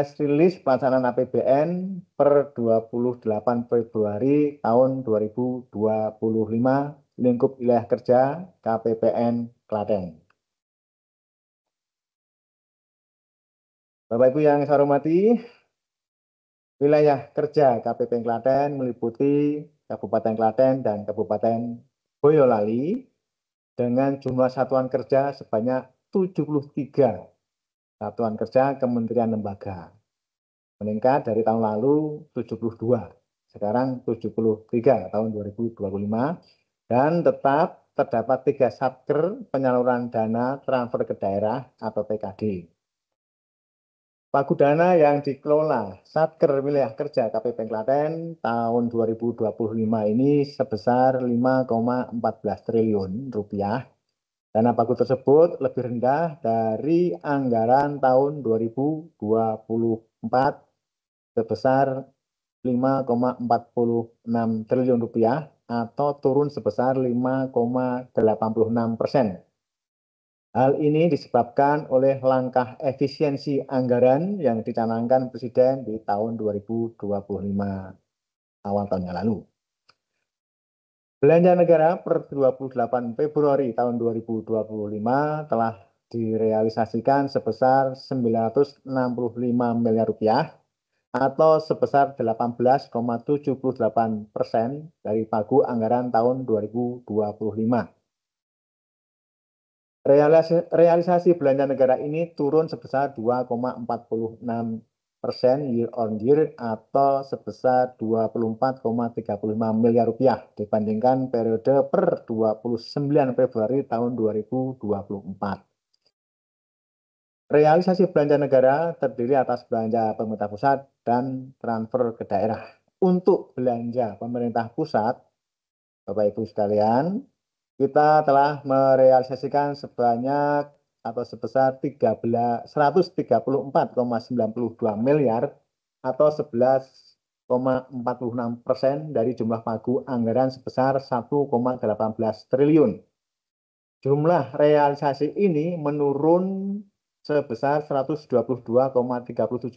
press release pelaksanaan APBN per 28 Februari tahun 2025 lingkup wilayah kerja KPPN Klaten. Bapak Ibu yang saya hormati, wilayah kerja KPPN Klaten meliputi Kabupaten Klaten dan Kabupaten Boyolali dengan jumlah satuan kerja sebanyak 73 satuan kerja kementerian lembaga. Meningkat dari tahun lalu 72, sekarang 73 tahun 2025, dan tetap terdapat 3 satker penyaluran dana transfer ke daerah atau TKD. Pagu dana yang dikelola Satker Wilayah Kerja KPPN Klaten tahun 2025 ini sebesar 5,14 triliun rupiah. Dana pagu tersebut lebih rendah dari anggaran tahun 2024 sebesar 5,46 triliun rupiah atau turun sebesar 5,86%. Hal ini disebabkan oleh langkah efisiensi anggaran yang dicanangkan Presiden di tahun 2025 awal tahun yang lalu. Belanja negara per 28 Februari tahun 2025 telah direalisasikan sebesar 965 miliar rupiah atau sebesar 18,78% dari pagu anggaran tahun 2025. Realisasi belanja negara ini turun sebesar 2,46% year on year atau sebesar 24,35 miliar rupiah dibandingkan periode per 29 Februari tahun 2024. Realisasi belanja negara terdiri atas belanja pemerintah pusat dan transfer ke daerah. Untuk belanja pemerintah pusat, Bapak Ibu sekalian, kita telah merealisasikan sebanyak atau sebesar 134,92 miliar atau 11,46% dari jumlah pagu anggaran sebesar 1,18 triliun. Jumlah realisasi ini menurun sebesar 122,37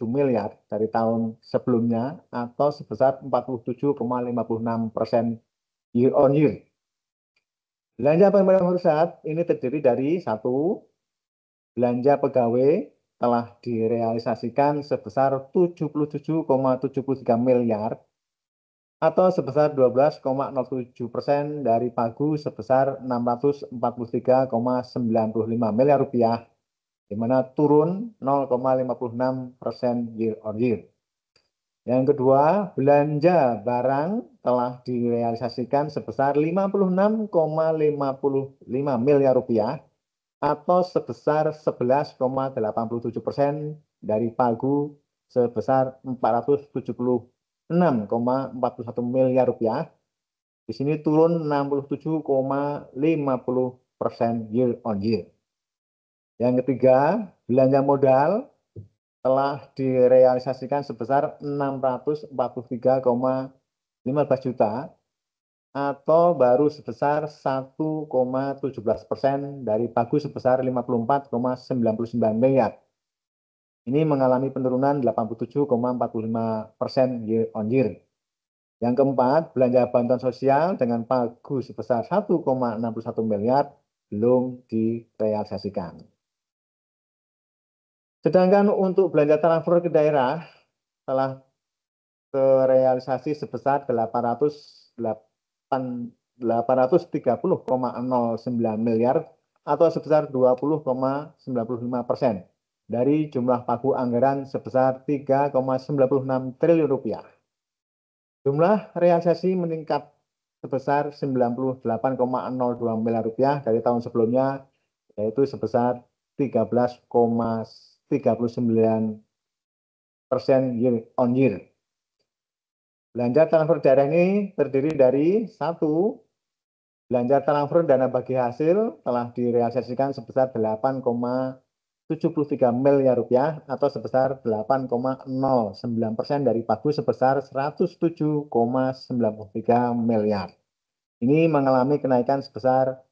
miliar dari tahun sebelumnya atau sebesar 47,56% year on year. Belanja pemerintah pusat ini terdiri dari 1. Belanja pegawai telah direalisasikan sebesar 77,73 miliar atau sebesar 12,07% dari pagu sebesar 643,95 miliar rupiah, di mana turun 0,56% year on year. Yang kedua, belanja barang telah direalisasikan sebesar 56,55 miliar rupiah atau sebesar 11,87% dari pagu sebesar 476,41 miliar rupiah. Di sini turun 67,50% year on year. Yang ketiga, belanja modal telah direalisasikan sebesar 643,15 juta atau baru sebesar 1,17% dari pagu sebesar 54,99 miliar. Ini mengalami penurunan 87,45% year on year. Yang keempat, belanja bantuan sosial dengan pagu sebesar 1,61 miliar belum direalisasikan. Sedangkan untuk belanja transfer ke daerah telah terrealisasi sebesar 830,09 miliar atau sebesar 20,95% dari jumlah pagu anggaran sebesar 3,96 triliun rupiah. Jumlah realisasi meningkat sebesar 98,02 miliar rupiah dari tahun sebelumnya, yaitu sebesar 13,39% year on year. Belanja transfer daerah ini terdiri dari 1. Belanja transfer dana bagi hasil telah direalisasikan sebesar 8,73 miliar rupiah atau sebesar 8,09% dari pagu sebesar 107,93 miliar. Ini mengalami kenaikan sebesar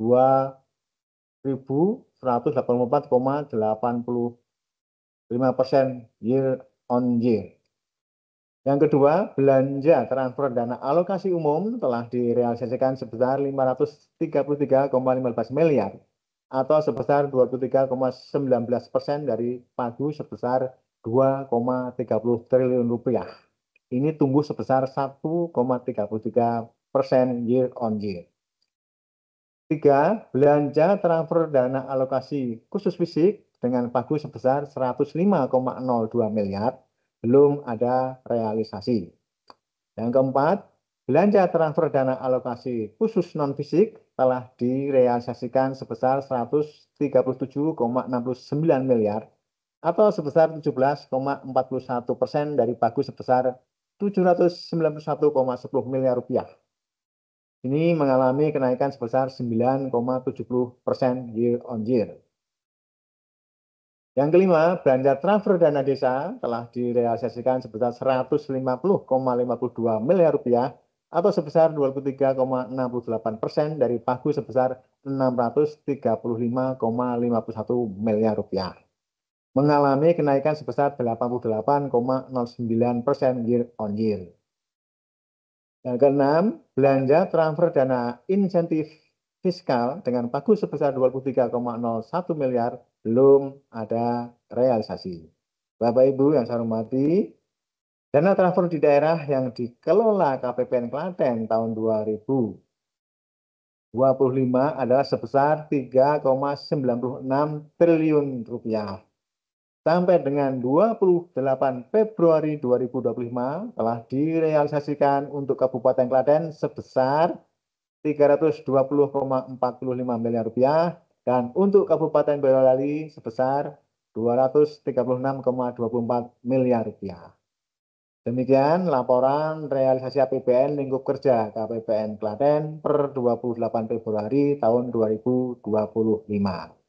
2.184,80 5% year on year. Yang kedua, belanja transfer dana alokasi umum telah direalisasikan sebesar 533,15 miliar atau sebesar 23,19% dari pagu sebesar 2,30 triliun rupiah. Ini tumbuh sebesar 1,33% year on year. Tiga, belanja transfer dana alokasi khusus fisik dengan pagu sebesar 105,02 miliar belum ada realisasi. Yang keempat, belanja transfer dana alokasi khusus non-fisik telah direalisasikan sebesar 137,69 miliar atau sebesar 17,41% dari pagu sebesar 791,10 miliar rupiah. Ini mengalami kenaikan sebesar 9,70% year on year. Yang kelima, belanja transfer dana desa telah direalisasikan sebesar 150,52 miliar rupiah atau sebesar 23,68% dari pagu sebesar 635,51 miliar rupiah. Mengalami kenaikan sebesar 88,09% year on year. Yang keenam, belanja transfer dana insentif fiskal dengan pagu sebesar 23,01 miliar belum ada realisasi. Bapak Ibu yang saya hormati, dana transfer di daerah yang dikelola KPPN Klaten tahun 2025 adalah sebesar 3,96 triliun rupiah. Sampai dengan 28 Februari 2025 telah direalisasikan untuk Kabupaten Klaten sebesar 320,45 miliar rupiah dan untuk Kabupaten Boyolali sebesar 236,24 miliar rupiah. Demikian laporan realisasi APBN lingkup kerja KPPN Klaten per 28 Februari tahun 2025.